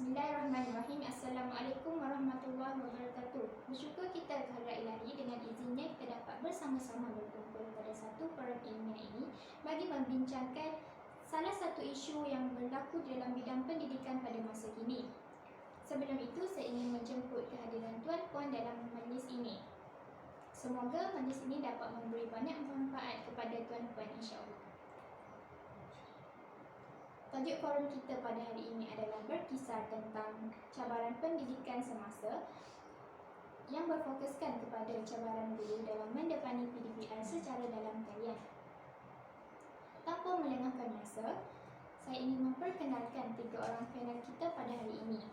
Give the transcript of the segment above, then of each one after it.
Bismillahirrahmanirrahim. Assalamualaikum warahmatullahi wabarakatuh. Bersyukur kita kehadrat Ilahi, dengan izinnya kita dapat bersama-sama berkumpul pada satu forum ilmiah ini bagi membincangkan salah satu isu yang berlaku dalam bidang pendidikan pada masa kini. Sebelum itu, saya ingin menjemput kehadiran tuan-puan dalam majlis ini. Semoga majlis ini dapat memberi banyak manfaat kepada tuan-puan, insya-Allah. Tajuk forum kita pada hari ini adalah berkisar tentang cabaran pendidikan semasa yang berfokuskan kepada cabaran guru dalam mendepani PDPR secara dalam talian. Tanpa melengahkan masa, saya ingin memperkenalkan tiga orang panel kita pada hari ini.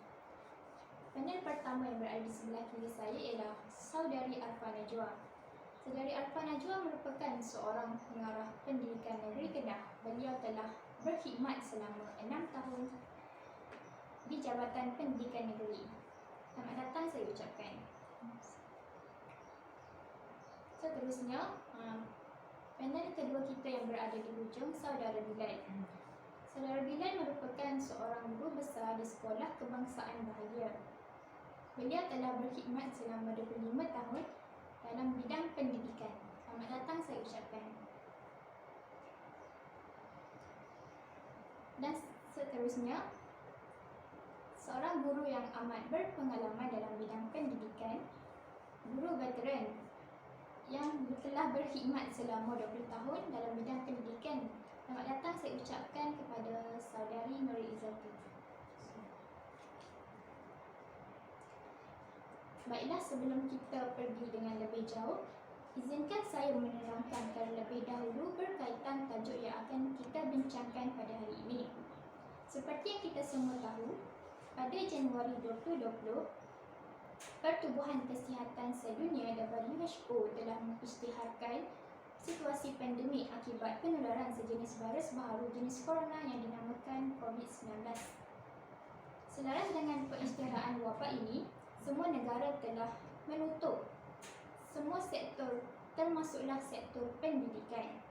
Panel pertama yang berada di sebelah kiri saya ialah Saudari Arfa Najwa. Saudari Arfa Najwa merupakan seorang pengarah pendidikan negeri Kedah. Beliau telah berkhidmat selama 6 tahun di Jabatan Pendidikan Negeri. Selamat datang saya ucapkan. Seterusnya, panel kedua kita yang berada di hujung, Saudara Bilal. Saudara Bilal merupakan seorang guru besar di Sekolah Kebangsaan Bahagia. Beliau telah berkhidmat selama 25 tahun dalam bidang pendidikan. Selamat datang saya ucapkan. Dan seterusnya, seorang guru yang amat berpengalaman dalam bidang pendidikan, guru veteran yang telah berkhidmat selama 20 tahun dalam bidang pendidikan. Selamat datang saya ucapkan kepada Saudari Nuri Izzati. Baiklah, sebelum kita pergi dengan lebih jauh, izinkan saya menerangkan terlebih dahulu berkaitan tajuk yang akan kita bincangkan pada hari ini. Seperti yang kita semua tahu, pada Januari 2020, Pertubuhan Kesihatan Sedunia WHO telah mengisytiharkan situasi pandemik akibat penularan sejenis virus baharu jenis corona yang dinamakan COVID-19. Selaras dengan pengisytiharan wabak ini, semua negara telah menutup semua sektor, termasuklah sektor pendidikan.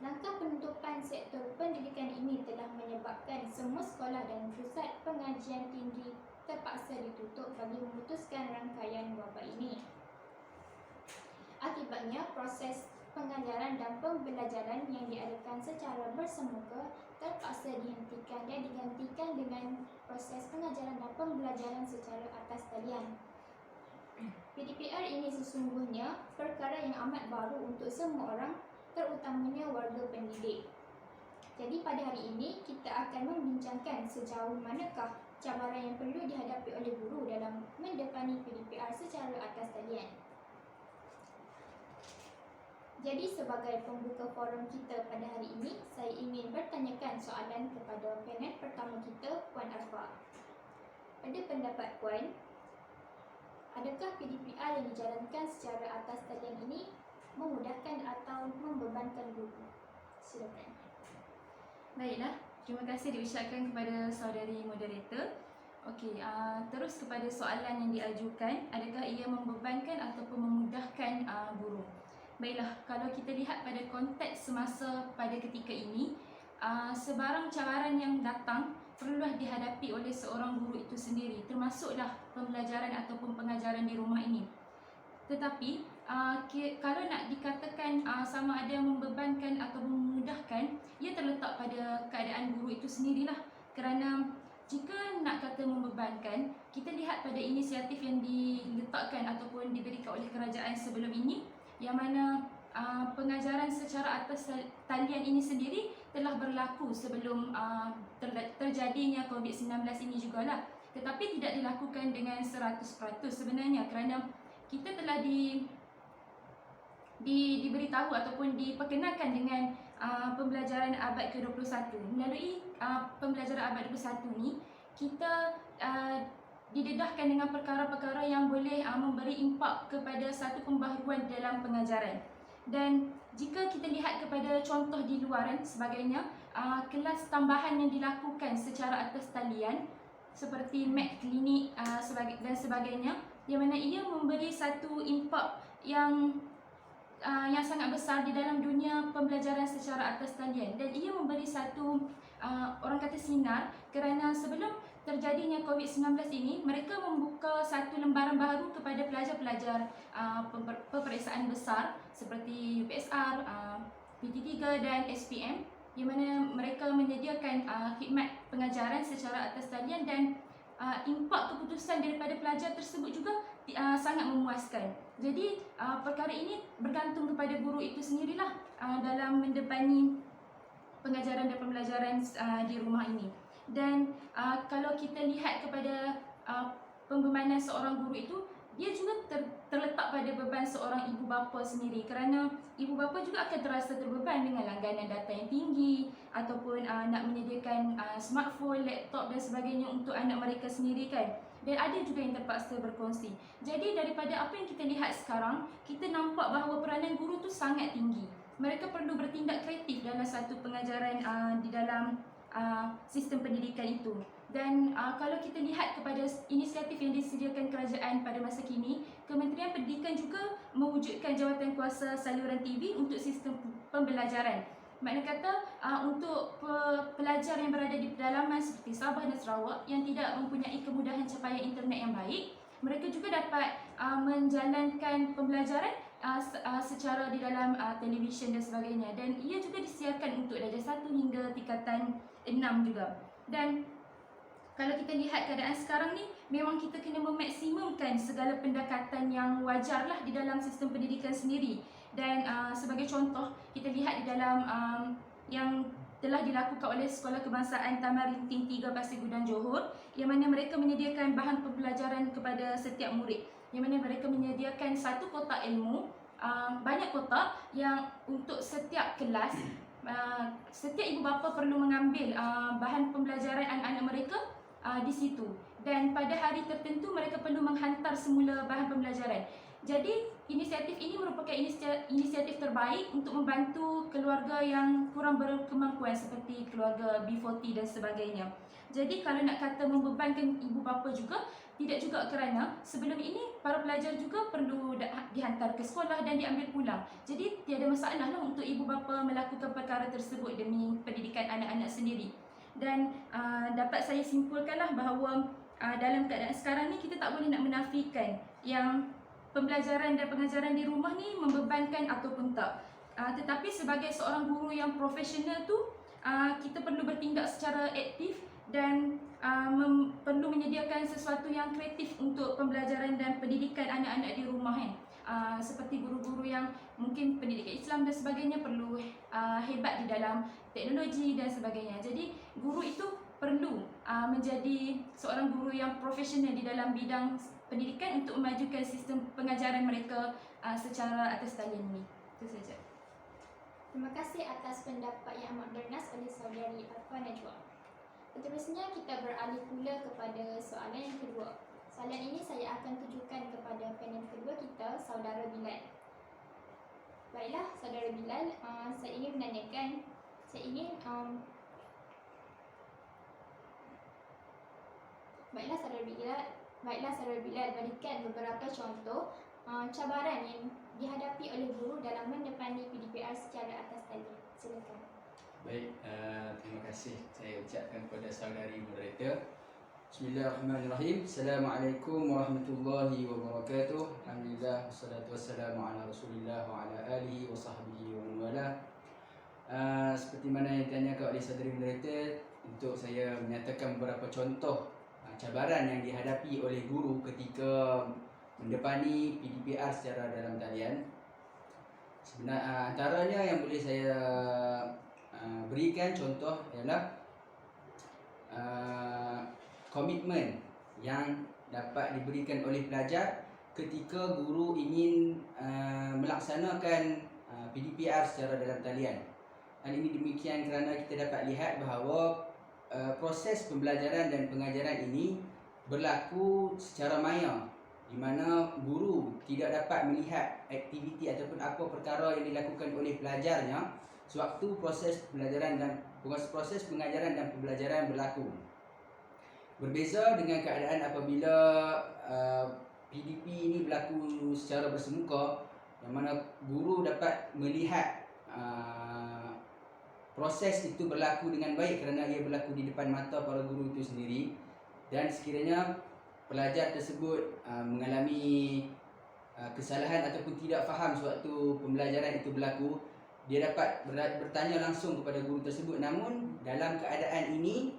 Langkah penutupan sektor pendidikan ini telah menyebabkan semua sekolah dan pusat pengajian tinggi terpaksa ditutup bagi memutuskan rangkaian wabak ini. Akibatnya, proses pengajaran dan pembelajaran yang diadakan secara bersemuka terpaksa dihentikan dan digantikan dengan proses pengajaran dan pembelajaran secara atas talian. PDPR ini sesungguhnya perkara yang amat baru untuk semua orang, terutamanya warga pendidik. Jadi pada hari ini kita akan membincangkan sejauh manakah cabaran yang perlu dihadapi oleh guru dalam mendepani PDPR secara atas talian. Jadi sebagai pembuka forum kita pada hari ini, saya ingin bertanyakan soalan kepada panel pertama kita, Puan Arfa. Pada pendapat Puan, adakah PDPR yang dijalankan secara atas talian ini memudahkan atau membebankan guru? Silakan. Baiklah, terima kasih diucapkan kepada saudari moderator. Okey, terus kepada soalan yang diajukan, adakah ia membebankan ataupun memudahkan guru? Baiklah, kalau kita lihat pada konteks semasa pada ketika ini, sebarang cabaran yang datang perlulah dihadapi oleh seorang guru itu sendiri, termasuklah pembelajaran ataupun pengajaran di rumah ini. Tetapi kalau nak dikatakan sama ada membebankan atau memudahkan, ia terletak pada keadaan guru itu sendirilah. Kerana jika nak kata membebankan, kita lihat pada inisiatif yang diletakkan ataupun diberikan oleh kerajaan sebelum ini, yang mana pengajaran secara atas talian ini sendiri telah berlaku sebelum terjadinya COVID-19 ini jugalah. Tetapi tidak dilakukan dengan 100% sebenarnya, kerana kita telah diberitahu ataupun diperkenalkan dengan pembelajaran abad ke-21. Melalui pembelajaran abad ke-21 ni, kita didedahkan dengan perkara-perkara yang boleh memberi impak kepada satu pembaharuan dalam pengajaran. Dan jika kita lihat kepada contoh di luaran sebagainya, kelas tambahan yang dilakukan secara atas talian seperti Mac Clinic dan sebagainya, yang mana ia memberi satu impak yang sangat besar di dalam dunia pembelajaran secara atas talian, dan ia memberi satu orang kata sinar, kerana sebelum terjadinya COVID-19 ini, mereka membuka satu lembaran baru kepada pelajar-pelajar peperiksaan besar seperti UPSR, PT3 dan SPM, di mana mereka menyediakan khidmat pengajaran secara atas talian dan impak keputusan daripada pelajar tersebut juga sangat memuaskan. Jadi perkara ini bergantung kepada guru itu sendirilah dalam mendepani pengajaran dan pembelajaran di rumah ini. Dan kalau kita lihat kepada pembebanan seorang guru itu, dia juga terletak pada beban seorang ibu bapa sendiri, kerana ibu bapa juga akan terasa terbeban dengan langganan data yang tinggi ataupun nak menyediakan smartphone, laptop dan sebagainya untuk anak mereka sendiri kan. Dan ada juga yang terpaksa berkongsi. Jadi daripada apa yang kita lihat sekarang, kita nampak bahawa peranan guru tu sangat tinggi. Mereka perlu bertindak kreatif dalam satu pengajaran di dalam sistem pendidikan itu. Dan kalau kita lihat kepada inisiatif yang disediakan kerajaan pada masa kini, Kementerian Pendidikan juga mewujudkan jawatan kuasa saluran TV untuk sistem pembelajaran. Makna kata untuk pelajar yang berada di pedalaman seperti Sabah dan Sarawak yang tidak mempunyai kemudahan capaian internet yang baik, mereka juga dapat menjalankan pembelajaran secara di dalam televisyen dan sebagainya. Dan ia juga disiarkan untuk darjah 1 hingga tingkatan 6 juga. Dan kalau kita lihat keadaan sekarang ni, memang kita kena memaksimumkan segala pendekatan yang wajarlah di dalam sistem pendidikan sendiri. Dan sebagai contoh, kita lihat di dalam yang telah dilakukan oleh Sekolah Kebangsaan Taman Rinting 3 Pasir Gudang Johor, yang mana mereka menyediakan bahan pembelajaran kepada setiap murid, yang mana mereka menyediakan satu kotak ilmu, banyak kotak yang untuk setiap kelas. Setiap ibu bapa perlu mengambil bahan pembelajaran anak-anak mereka di situ, dan pada hari tertentu mereka perlu menghantar semula bahan pembelajaran. Jadi inisiatif ini merupakan inisiatif terbaik untuk membantu keluarga yang kurang berkemampuan seperti keluarga B40 dan sebagainya. Jadi kalau nak kata membebankan ibu bapa juga, tidak juga, kerana sebelum ini para pelajar juga perlu dihantar ke sekolah dan diambil pulang. Jadi tiada masalah lah untuk ibu bapa melakukan perkara tersebut demi pendidikan anak-anak sendiri. Dan dapat saya simpulkanlah bahawa dalam keadaan sekarang ni kita tak boleh nak menafikan yang pembelajaran dan pengajaran di rumah ni membebankan ataupun tak. Tetapi sebagai seorang guru yang profesional tu, kita perlu bertindak secara aktif dan perlu menyediakan sesuatu yang kreatif untuk pembelajaran dan pendidikan anak-anak di rumah kan. Seperti guru-guru yang mungkin pendidikan Islam dan sebagainya perlu hebat di dalam teknologi dan sebagainya. Jadi guru itu perlu menjadi seorang guru yang profesional di dalam bidang pendidikan untuk memajukan sistem pengajaran mereka secara atas talian ini. Itu saja. Terima kasih atas pendapat yang amat bernas oleh saudari Arfan Najwa. Seterusnya kita beralih pula kepada soalan yang kedua. Soalan ini saya akan tujukan kepada panel kedua kita, saudara Bilal. Baiklah, saudara Bilal, saya ingin menanyakan, Baiklah saudara Bilal, berikan beberapa contoh cabaran yang dihadapi oleh guru dalam mendepani PDPR secara atas talian. Silakan. Baik, terima kasih saya ucapkan kepada saudari moderator. Bismillahirrahmanirrahim. Assalamualaikum warahmatullahi wabarakatuh. Alhamdulillah, wassalatu wassalamu ala Rasulillah wa ala alihi wa sahbihi wa man wala. Seperti mana yang ditanyakan oleh saudari moderator, untuk saya menyatakan beberapa contoh cabaran yang dihadapi oleh guru ketika mendepani PDPR secara dalam talian. Sebenarnya antaranya yang boleh saya berikan contoh ialah komitmen yang dapat diberikan oleh pelajar ketika guru ingin melaksanakan PDPR secara dalam talian. Hal ini demikian kerana kita dapat lihat bahawa proses pembelajaran dan pengajaran ini berlaku secara maya, di mana guru tidak dapat melihat aktiviti ataupun apa perkara yang dilakukan oleh pelajarnya sewaktu proses pengajaran dan pembelajaran berlaku. Berbeza dengan keadaan apabila PDP ini berlaku secara bersemuka, yang mana guru dapat melihat proses itu berlaku dengan baik kerana ia berlaku di depan mata para guru itu sendiri. dan sekiranya pelajar tersebut mengalami kesalahan ataupun tidak faham sewaktu pembelajaran itu berlaku, dia dapat bertanya langsung kepada guru tersebut. Namun dalam keadaan ini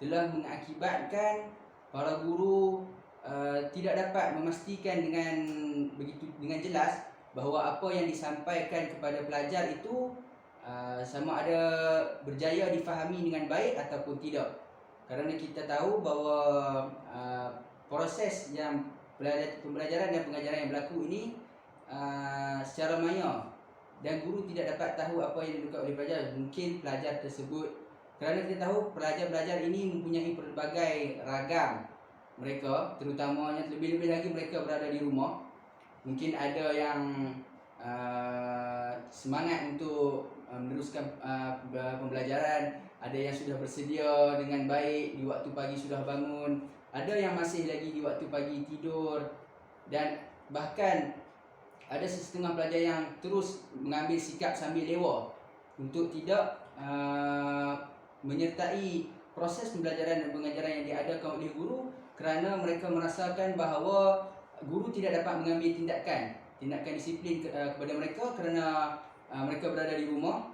telah mengakibatkan para guru tidak dapat memastikan dengan jelas bahawa apa yang disampaikan kepada pelajar itu sama ada berjaya difahami dengan baik ataupun tidak. Kerana kita tahu bahawa proses yang pembelajaran dan pengajaran yang berlaku ini secara maya, dan guru tidak dapat tahu apa yang dilakukan oleh pelajar. Mungkin pelajar tersebut, kerana kita tahu pelajar-pelajar ini mempunyai pelbagai ragam mereka, terutamanya lebih-lebih lagi mereka berada di rumah. Mungkin ada yang semangat untuk meneruskan pembelajaran, ada yang sudah bersedia dengan baik di waktu pagi sudah bangun, ada yang masih lagi di waktu pagi tidur, dan bahkan ada setengah pelajar yang terus mengambil sikap sambil lewa untuk tidak menyertai proses pembelajaran dan pengajaran yang diadakan oleh guru, kerana mereka merasakan bahawa guru tidak dapat mengambil tindakan disiplin kepada mereka kerana mereka berada di rumah.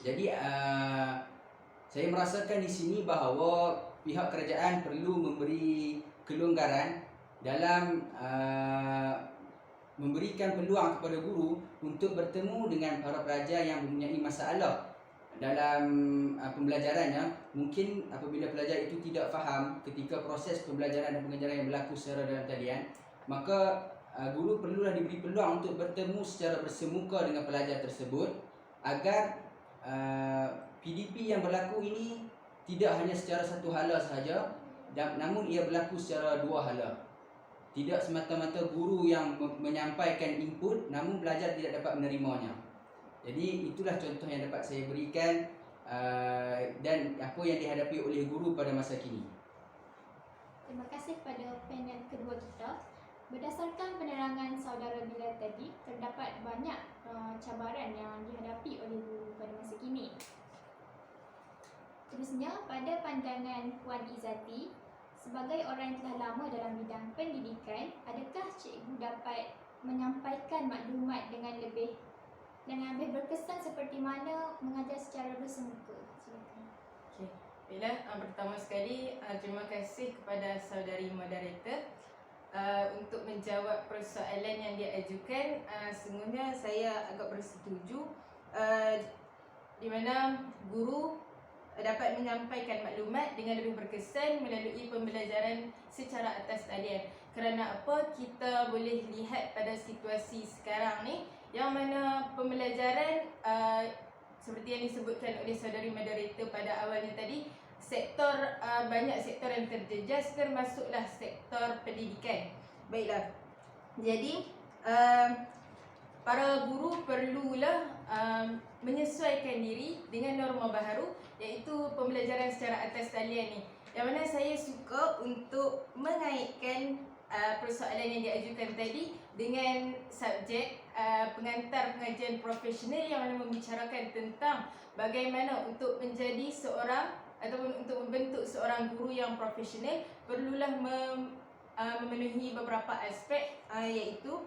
Jadi saya merasakan di sini bahawa pihak kerajaan perlu memberi kelonggaran dalam memberikan peluang kepada guru untuk bertemu dengan para pelajar yang mempunyai masalah dalam pembelajarannya. Mungkin apabila pelajar itu tidak faham ketika proses pembelajaran dan pengajaran yang berlaku secara dalam talian, maka guru perlulah diberi peluang untuk bertemu secara bersemuka dengan pelajar tersebut, agar PDP yang berlaku ini tidak hanya secara satu hala sahaja, namun ia berlaku secara dua hala. Tidak semata-mata guru yang menyampaikan input namun pelajar tidak dapat menerimanya. Jadi itulah contoh yang dapat saya berikan dan apa yang dihadapi oleh guru pada masa kini. Terima kasih kepada panel kedua kita. Berdasarkan penerangan saudara Bilal tadi, terdapat banyak cabaran yang dihadapi oleh guru pada masa kini. Terusnya, pada pandangan Puan Izzati, sebagai orang yang telah lama dalam bidang pendidikan, adakah cikgu dapat menyampaikan maklumat dengan lebih berkesan seperti mana mengajar secara bersemuka? Silakan. Okey. Baiklah, pertama sekali terima kasih kepada saudari moderator untuk menjawab persoalan yang dia ajukan. Sesungguhnya saya agak bersetuju di mana guru dapat menyampaikan maklumat dengan lebih berkesan melalui pembelajaran secara atas talian. Kerana apa? Kita boleh lihat pada situasi sekarang ni, yang mana pembelajaran seperti yang disebutkan oleh saudari moderator pada awalnya tadi, banyak sektor yang terjejas, termasuklah sektor pendidikan. Baiklah, jadi para guru perlulah menyesuaikan diri dengan norma baharu, iaitu pembelajaran secara atas talian ni. Yang mana saya suka untuk mengaitkan persoalan yang diajukan tadi dengan subjek pengantar pengajian profesional, yang mana membicarakan tentang bagaimana untuk menjadi seorang ataupun untuk membentuk seorang guru yang profesional perlulah memenuhi beberapa aspek, iaitu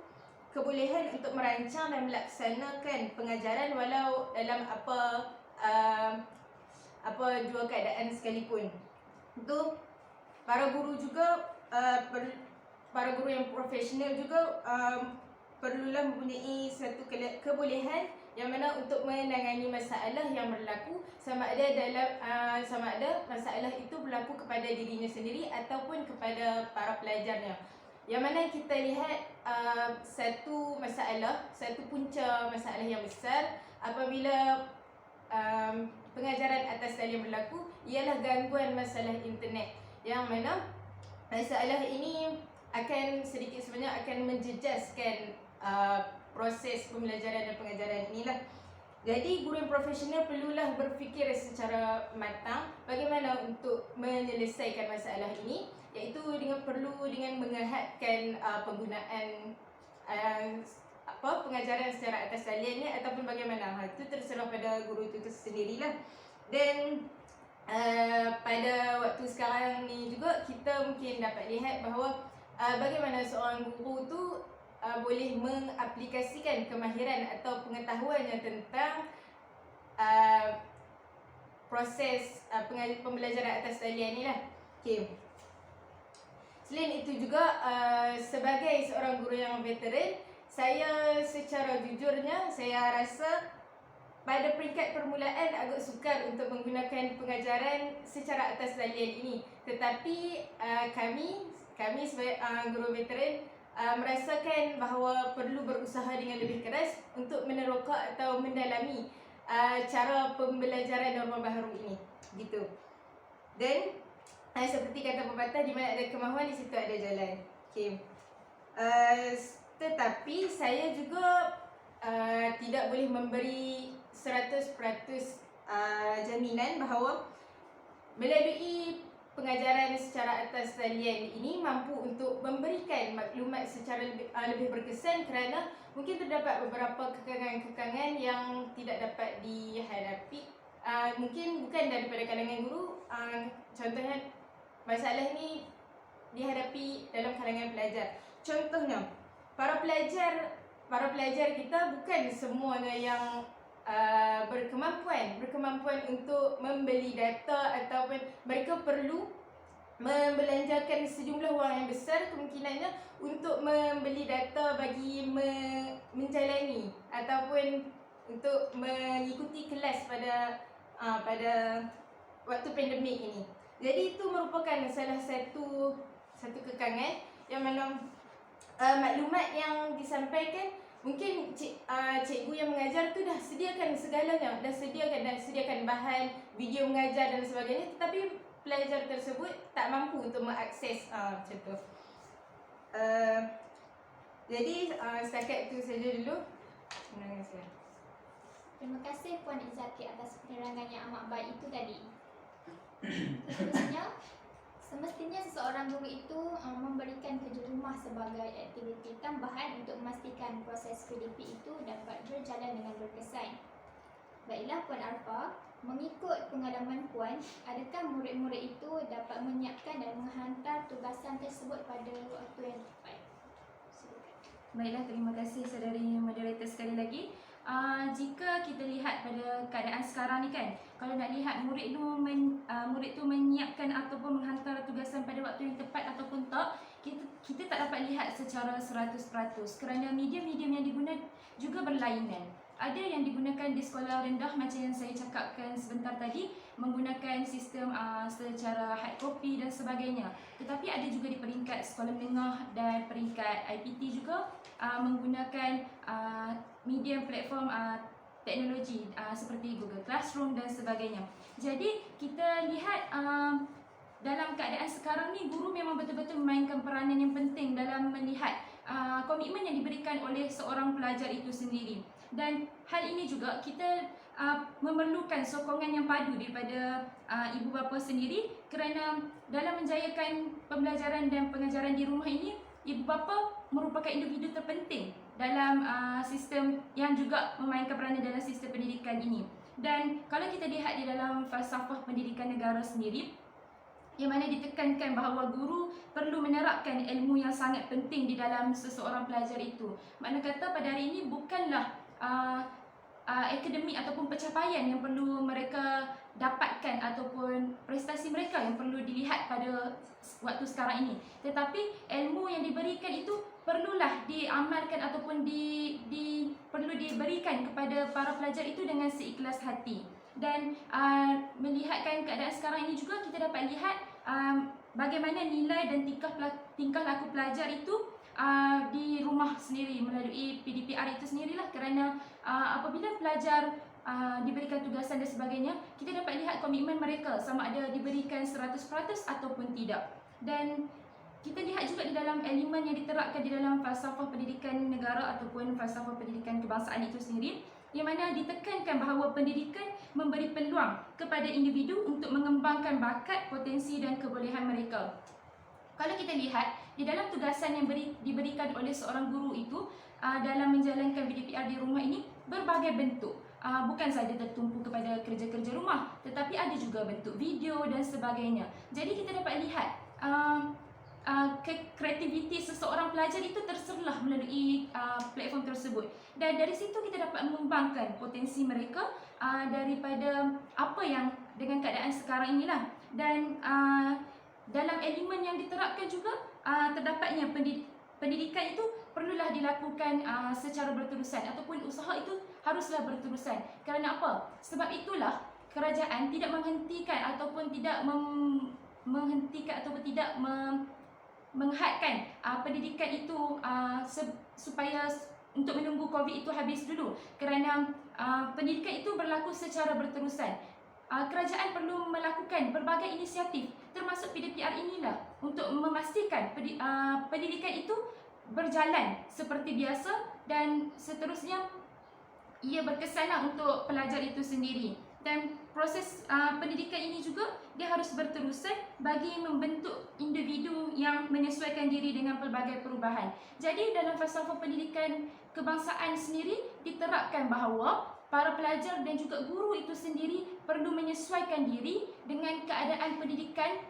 kebolehan untuk merancang dan melaksanakan pengajaran walau dalam apa jua keadaan sekalipun. Untuk para guru juga, para guru yang profesional juga perlulah mempunyai satu kebolehan yang mana untuk menangani masalah yang berlaku, sama ada masalah itu berlaku kepada dirinya sendiri ataupun kepada para pelajarnya. Yang mana kita lihat satu punca masalah yang besar apabila pengajaran atas talian berlaku ialah gangguan masalah internet, yang mana masalah ini akan sedikit sebanyak akan menjejaskan proses pembelajaran dan pengajaran inilah. Jadi guru yang profesional perlulah berfikir secara matang bagaimana untuk menyelesaikan masalah ini, iaitu dengan menghadkan penggunaan pengajaran secara atas talian ni ataupun bagaimana. Itu terserah pada guru itu sendirilah. Dan pada waktu sekarang ni juga kita mungkin dapat lihat bahawa bagaimana seorang guru tu boleh mengaplikasikan kemahiran atau pengetahuannya tentang proses pembelajaran atas talian ni lah. Okay. Selain itu juga sebagai seorang guru yang veteran, saya secara jujurnya saya rasa pada peringkat permulaan agak sukar untuk menggunakan pengajaran secara atas talian ini. Tetapi kami sebagai guru veteran merasakan bahawa perlu berusaha dengan lebih keras untuk meneroka atau mendalami cara pembelajaran norma baharu ini. Gitu. Dan seperti kata pepatah, di mana ada kemahuan di situ ada jalan. Okay. Tetapi saya juga tidak boleh memberi 100% jaminan bahawa melalui pengajaran secara atas talian ini mampu untuk memberikan maklumat secara lebih berkesan, kerana mungkin terdapat beberapa kekangan-kekangan yang tidak dapat dihadapi. Mungkin bukan daripada kalangan guru, contohnya masalah ni dihadapi dalam kalangan pelajar. Contohnya, para pelajar kita bukan semuanya yang berkemampuan untuk membeli data, ataupun mereka perlu membelanjakan sejumlah wang yang besar kemungkinannya untuk membeli data bagi menjalani ataupun untuk mengikuti kelas pada waktu pandemik ini. Jadi itu merupakan salah satu kekangan yang mana maklumat yang disampaikan, mungkin cikgu yang mengajar tu dah sediakan segalanya, dah sediakan bahan, video mengajar dan sebagainya, tetapi pelajar tersebut tak mampu untuk mengakses macam tu. Jadi setakat itu saja dulu. Terima kasih. Terima kasih Puan Izzati atas penerangan yang amat baik itu tadi. Seterusnya, semestinya seseorang guru itu memberikan kerja rumah sebagai aktiviti tambahan untuk memastikan proses PDP itu dapat berjalan dengan berkesan. Baiklah Puan Arfa, mengikut pengalaman Puan, adakah murid-murid itu dapat menyiapkan dan menghantar tugasan tersebut pada waktu yang tepat? Baiklah, terima kasih saudari moderator sekali lagi. Jika kita lihat pada keadaan sekarang ni kan, kalau nak lihat murid tu menyiapkan ataupun menghantar tugasan pada waktu yang tepat ataupun tak, kita tak dapat lihat secara 100% kerana medium-medium yang digunakan juga berlainan. Ada yang digunakan di sekolah rendah macam yang saya cakapkan sebentar tadi, menggunakan sistem secara hard copy dan sebagainya. Tetapi ada juga di peringkat sekolah menengah dan peringkat IPT juga menggunakan medium platform teknologi seperti Google Classroom dan sebagainya. Jadi kita lihat dalam keadaan sekarang ni, guru memang betul-betul memainkan peranan yang penting dalam melihat komitmen yang diberikan oleh seorang pelajar itu sendiri. Dan hal ini juga kita memerlukan sokongan yang padu daripada ibu bapa sendiri, kerana dalam menjayakan pembelajaran dan pengajaran di rumah ini, ibu bapa merupakan individu terpenting dalam sistem yang juga memainkan peranan dalam sistem pendidikan ini. Dan kalau kita lihat di dalam falsafah pendidikan negara sendiri, yang mana ditekankan bahawa guru perlu menerapkan ilmu yang sangat penting di dalam seseorang pelajar itu. Makna kata pada hari ini bukanlah akademik ataupun pencapaian yang perlu mereka dapatkan ataupun prestasi mereka yang perlu dilihat pada waktu sekarang ini, tetapi ilmu yang diberikan itu perlulah diamalkan ataupun perlu diberikan kepada para pelajar itu dengan seikhlas hati. Dan melihatkan keadaan sekarang ini juga, kita dapat lihat bagaimana nilai dan tingkah laku pelajar itu di rumah sendiri melalui PDPR itu sendirilah. Kerana apabila pelajar diberikan tugasan dan sebagainya, kita dapat lihat komitmen mereka sama ada diberikan 100% ataupun tidak. Dan kita lihat juga di dalam elemen yang diterapkan di dalam falsafah pendidikan negara ataupun falsafah pendidikan kebangsaan itu sendiri, yang mana ditekankan bahawa pendidikan memberi peluang kepada individu untuk mengembangkan bakat, potensi dan kebolehan mereka. Kalau kita lihat di dalam tugasan yang diberikan oleh seorang guru itu dalam menjalankan PDPR di rumah ini berbagai bentuk. bukan saja tertumpu kepada kerja-kerja rumah, tetapi ada juga bentuk video dan sebagainya. Jadi kita dapat lihat kreativiti seseorang pelajar itu terserlah melalui platform tersebut, dan dari situ kita dapat mengembangkan potensi mereka daripada apa yang dengan keadaan sekarang inilah. Dan dalam elemen yang diterapkan juga terdapatnya pendidikan itu perlulah dilakukan secara berterusan, ataupun usaha itu haruslah berterusan. Kerana apa? Sebab itulah kerajaan tidak menghentikan ataupun tidak menghentikan ataupun tidak menghadkan pendidikan itu supaya untuk menunggu COVID itu habis dulu, kerana pendidikan itu berlaku secara berterusan. Kerajaan perlu melakukan berbagai inisiatif termasuk PDPR inilah untuk memastikan pendidikan itu berjalan seperti biasa dan seterusnya ia berkesanlah untuk pelajar itu sendiri. Dan proses pendidikan ini juga dia harus berterusan bagi membentuk individu yang menyesuaikan diri dengan pelbagai perubahan. Jadi dalam falsafah pendidikan kebangsaan sendiri diterapkan bahawa para pelajar dan juga guru itu sendiri perlu menyesuaikan diri dengan keadaan pendidikan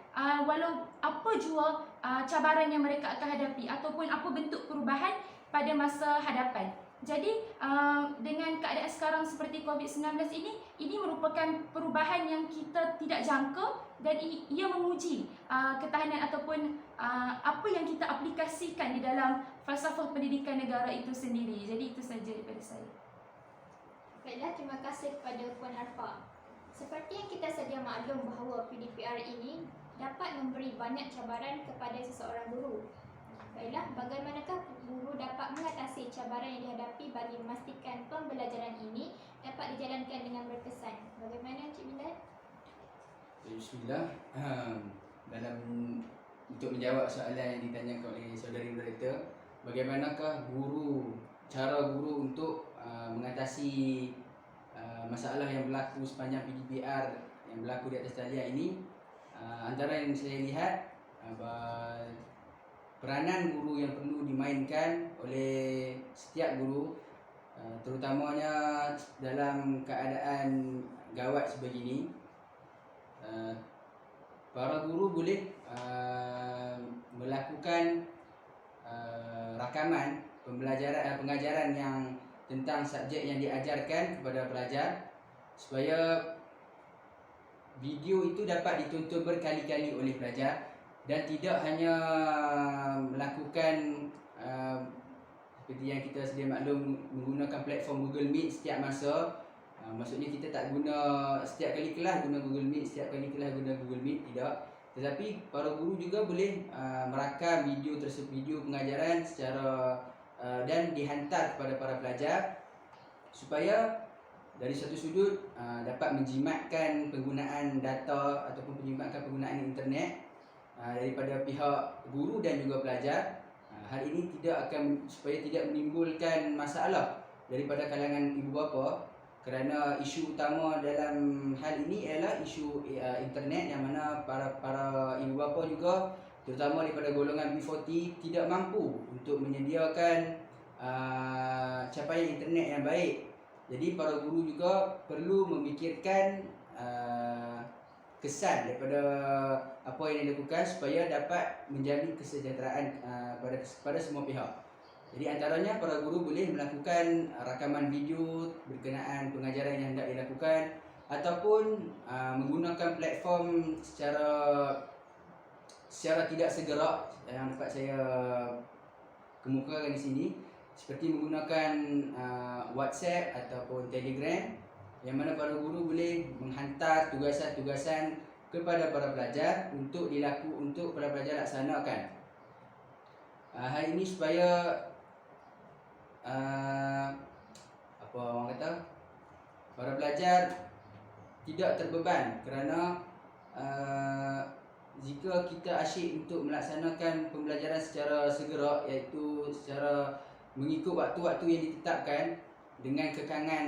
walau apa jua cabaran yang mereka akan hadapi ataupun apa bentuk perubahan pada masa hadapan. Jadi dengan keadaan sekarang seperti COVID-19 ini merupakan perubahan yang kita tidak jangka, dan ia menguji ketahanan ataupun apa yang kita aplikasikan di dalam falsafah pendidikan negara itu sendiri. Jadi itu saja daripada saya. Baiklah, terima kasih kepada Puan Arfa. Seperti yang kita sedia maklum bahawa PDPR ini dapat memberi banyak cabaran kepada seseorang guru. Baiklah, bagaimanakah guru dapat mengatasi cabaran yang dihadapi bagi memastikan pembelajaran ini dapat dijalankan dengan berkesan? Bagaimana Encik Bilal? Bismillah. Untuk menjawab soalan yang ditanyakan oleh saudari moderator, bagaimanakah cara guru untuk mengatasi masalah yang berlaku sepanjang PDPR yang berlaku di atas talian ini? Antara yang saya lihat, peranan guru yang perlu dimainkan oleh setiap guru, terutamanya dalam keadaan gawat sebegini. Para guru boleh melakukan rakaman pengajaran yang tentang subjek yang diajarkan kepada pelajar, supaya video itu dapat ditonton berkali-kali oleh pelajar dan tidak hanya melakukan seperti yang kita sedia maklum menggunakan platform Google Meet setiap masa. Maksudnya kita tak guna setiap kali kelas guna Google Meet, setiap kali kelas guna Google Meet, tidak. Tetapi para guru juga boleh merakam video pengajaran secara dan dihantar kepada para pelajar, supaya dari satu sudut dapat menjimatkan penggunaan data ataupun menjimatkan penggunaan internet daripada pihak guru dan juga pelajar. Hal ini supaya tidak menimbulkan masalah daripada kalangan ibu bapa, kerana isu utama dalam hal ini ialah isu internet, yang mana para ibu bapa juga terutama daripada golongan B40 tidak mampu untuk menyediakan capaian internet yang baik. Jadi para guru juga perlu memikirkan kesan daripada apa yang dilakukan supaya dapat menjamin kesejahteraan pada semua pihak. Jadi antaranya para guru boleh melakukan rakaman video berkenaan pengajaran yang hendak dilakukan, ataupun menggunakan platform secara tidak segerak yang dapat saya kemukakan di sini, seperti menggunakan WhatsApp ataupun Telegram, yang mana para guru boleh menghantar tugasan-tugasan kepada para pelajar untuk para pelajar laksanakan. Hal ini supaya para pelajar tidak terbeban, kerana jika kita asyik untuk melaksanakan pembelajaran secara segera, iaitu secara mengikut waktu-waktu yang ditetapkan, dengan kekangan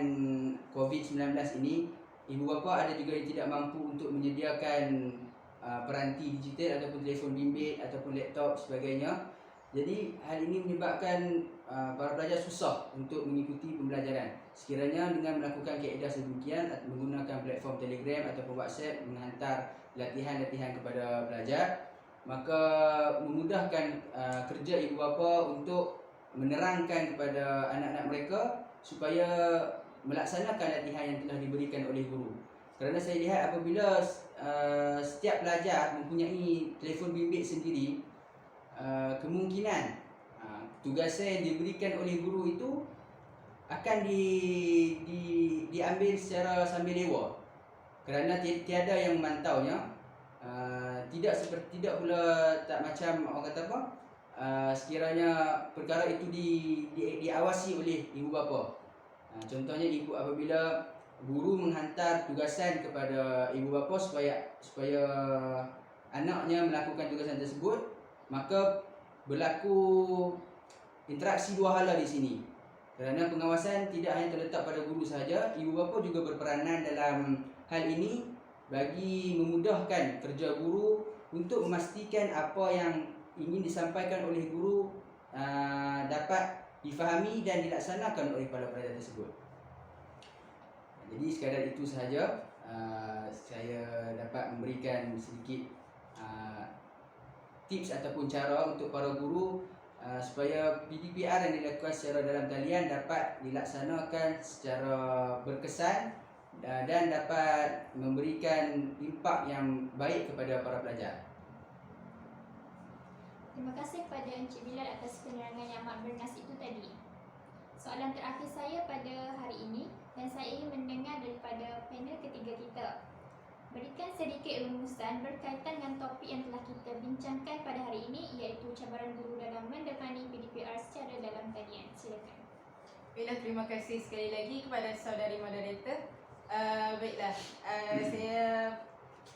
COVID-19 ini, ibu bapa ada juga yang tidak mampu untuk menyediakan peranti digital ataupun telefon bimbit ataupun laptop sebagainya. Jadi hal ini menyebabkan para pelajar susah untuk mengikuti pembelajaran. Sekiranya dengan melakukan kaedah sedemikian, menggunakan platform Telegram ataupun WhatsApp menghantar latihan-latihan kepada pelajar, maka memudahkan kerja ibu bapa untuk menerangkan kepada anak-anak mereka supaya melaksanakan latihan yang telah diberikan oleh guru. Kerana saya lihat apabila setiap pelajar mempunyai telefon bimbit sendiri, kemungkinan tugasan yang diberikan oleh guru itu akan diambil secara sambil lewa, kerana tiada yang memantaunya. Tidak pula tak macam orang kata apa, sekiranya perkara itu diawasi oleh ibu bapa. Contohnya apabila guru menghantar tugasan kepada ibu bapa supaya anaknya melakukan tugasan tersebut, maka berlaku interaksi dua hala di sini. Kerana pengawasan tidak hanya terletak pada guru sahaja, ibu bapa juga berperanan dalam hal ini bagi memudahkan kerja guru untuk memastikan apa yang ingin disampaikan oleh guru dapat difahami dan dilaksanakan oleh para pelajar tersebut. Jadi sekadar itu sahaja saya dapat memberikan sedikit tips ataupun cara untuk para guru supaya PDPR yang dilakukan secara dalam talian dapat dilaksanakan secara berkesan dan dapat memberikan impak yang baik kepada para pelajar. Terima kasih kepada Encik Bilal atas penerangan yang amat bernas itu tadi. Soalan terakhir saya pada hari ini dan saya ingin mendengar daripada panel ketiga kita. Berikan sedikit rumusan berkaitan dengan topik yang telah kita bincangkan pada hari ini, iaitu cabaran guru dalam mendepani PDPR secara dalam talian. Silakan. Baiklah, terima kasih sekali lagi kepada saudari moderator. Baiklah, saya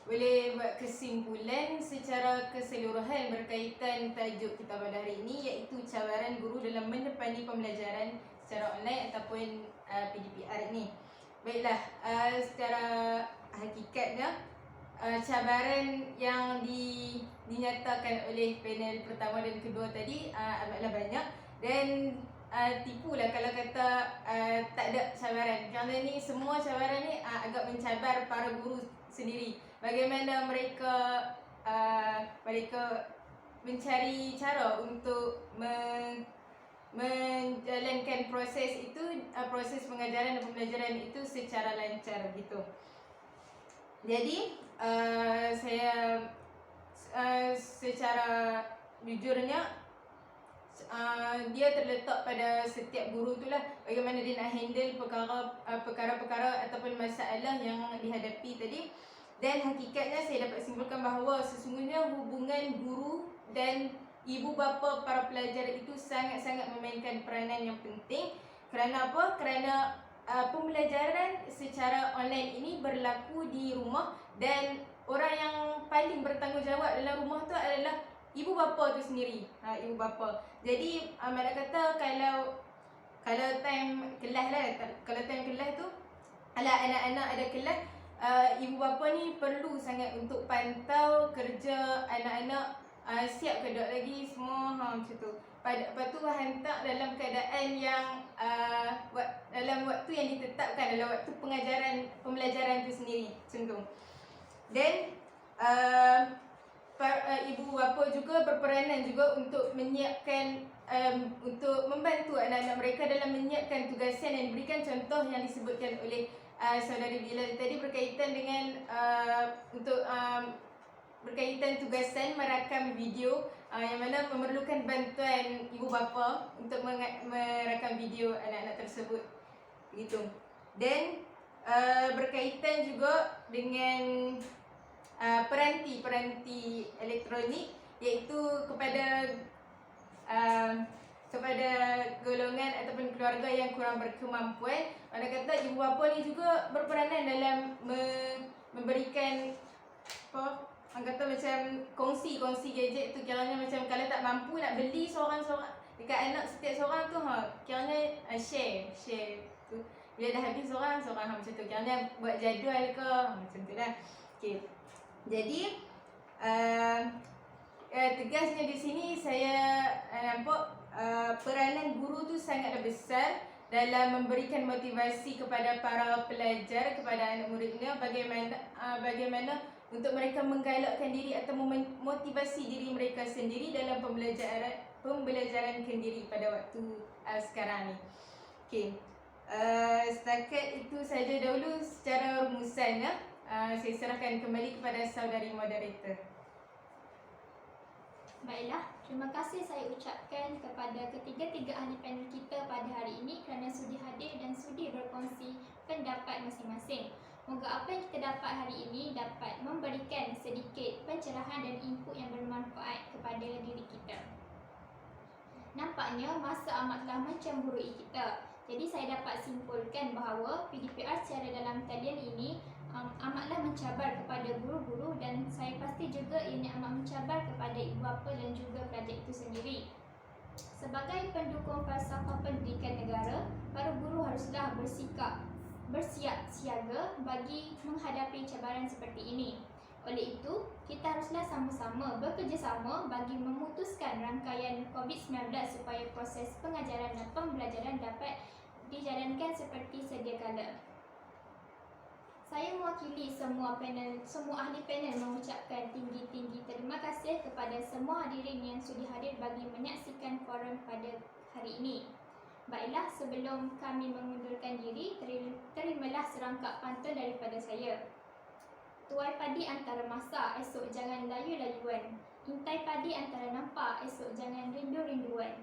boleh buat kesimpulan secara keseluruhan berkaitan tajuk kita pada hari ini, iaitu cabaran guru dalam mendepani pembelajaran secara online ataupun PDPR ini. Baiklah, secara hakikatnya cabaran yang dinyatakan oleh panel pertama dan kedua tadi amatlah banyak, dan tipulah kalau kata tak ada cabaran, kerana ni semua cabaran ni agak mencabar para guru sendiri. Bagaimana mereka mencari cara untuk menjalankan proses itu, proses pengajaran dan pembelajaran itu secara lancar gitu. Jadi saya secara jujurnya dia terletak pada setiap guru itulah bagaimana dia nak handle perkara-perkara ataupun masalah yang dihadapi tadi. Dan hakikatnya saya dapat simpulkan bahawa sesungguhnya hubungan guru dan ibu bapa para pelajar itu sangat-sangat memainkan peranan yang penting. Kerana apa? Kerana pembelajaran secara online ini berlaku di rumah, dan orang yang paling bertanggungjawab dalam rumah tu adalah ibu bapa tu sendiri. Ibu bapa. Jadi mana kata kalau time kelas lah, kalau time kelas tu anak-anak ada kelas, ibu bapa ni perlu sangat untuk pantau kerja anak-anak, siap ke tak lagi semua, macam tu. Lepas tu hantar dalam keadaan yang dalam waktu yang ditetapkan, dalam waktu pembelajaran tu sendiri, macam tu. Dan ibu bapa juga berperanan juga untuk menyiapkan, untuk membantu anak-anak mereka dalam menyiapkan tugasan yang diberikan. Contoh yang disebutkan oleh saudari Bilal tadi berkaitan dengan berkaitan tugasan merakam video, yang mana memerlukan bantuan ibu bapa untuk merakam video anak-anak tersebut begitu. Dan berkaitan juga dengan peranti elektronik, iaitu kepada golongan ataupun keluarga yang kurang berkemampuan. Mana kata ibu bapa ni juga berperanan dalam memberikan orang kata macam kongsi gadget tu. Kiranya macam kalau tak mampu nak beli seorang-seorang dekat anak setiap seorang tu, kiranya share tu. Bila dah habis seorang macam tu, kiranya buat jadual ke, macam tu lah. Okay. Jadi tegasnya di sini saya nampak peranan guru tu sangatlah besar dalam memberikan motivasi kepada para pelajar, kepada anak muridnya bagaimana untuk mereka menggalakkan diri atau memotivasi diri mereka sendiri dalam pembelajaran kendiri pada waktu sekarang ni. Okey. Setakat itu saja dahulu secara rumusan ya. Saya serahkan kembali kepada saudari moderator. Baiklah, terima kasih saya ucapkan kepada ketiga-tiga ahli panel kita pada hari ini kerana sudi hadir dan sudi berkongsi pendapat masing-masing. Moga apa yang kita dapat hari ini dapat memberikan sedikit pencerahan dan input yang bermanfaat kepada diri kita. Nampaknya masa amatlah mencemburui kita. Jadi saya dapat simpulkan bahawa PDPR secara dalam talian ini amatlah mencabar kepada guru-guru dan saya pasti juga ini amat mencabar kepada ibu bapa dan juga pelajar itu sendiri. Sebagai pendukung falsafah pendidikan negara, para guru haruslah bersiap siaga bagi menghadapi cabaran seperti ini. Oleh itu, kita haruslah sama-sama bekerjasama bagi memutuskan rangkaian COVID-19 supaya proses pengajaran dan pembelajaran dapat dijalankan seperti sedia kala. Saya mewakili semua ahli panel mengucapkan tinggi-tinggi terima kasih kepada semua hadirin yang sudi hadir bagi menyaksikan forum pada hari ini. Baiklah, sebelum kami mengundurkan diri, terimalah serangkap pantun daripada saya. Tuai padi antara masak, esok jangan layu-layuan. Intai padi antara nampak, esok jangan rindu-rinduan.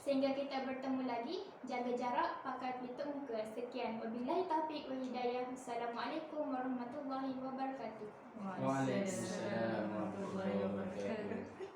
Sehingga kita bertemu lagi, jaga jarak, pakai pelitup muka. Sekian, wabillahi taufiq wal hidayah. Assalamualaikum warahmatullahi wabarakatuh. Waalaikumsalam warahmatullahi wabarakatuh.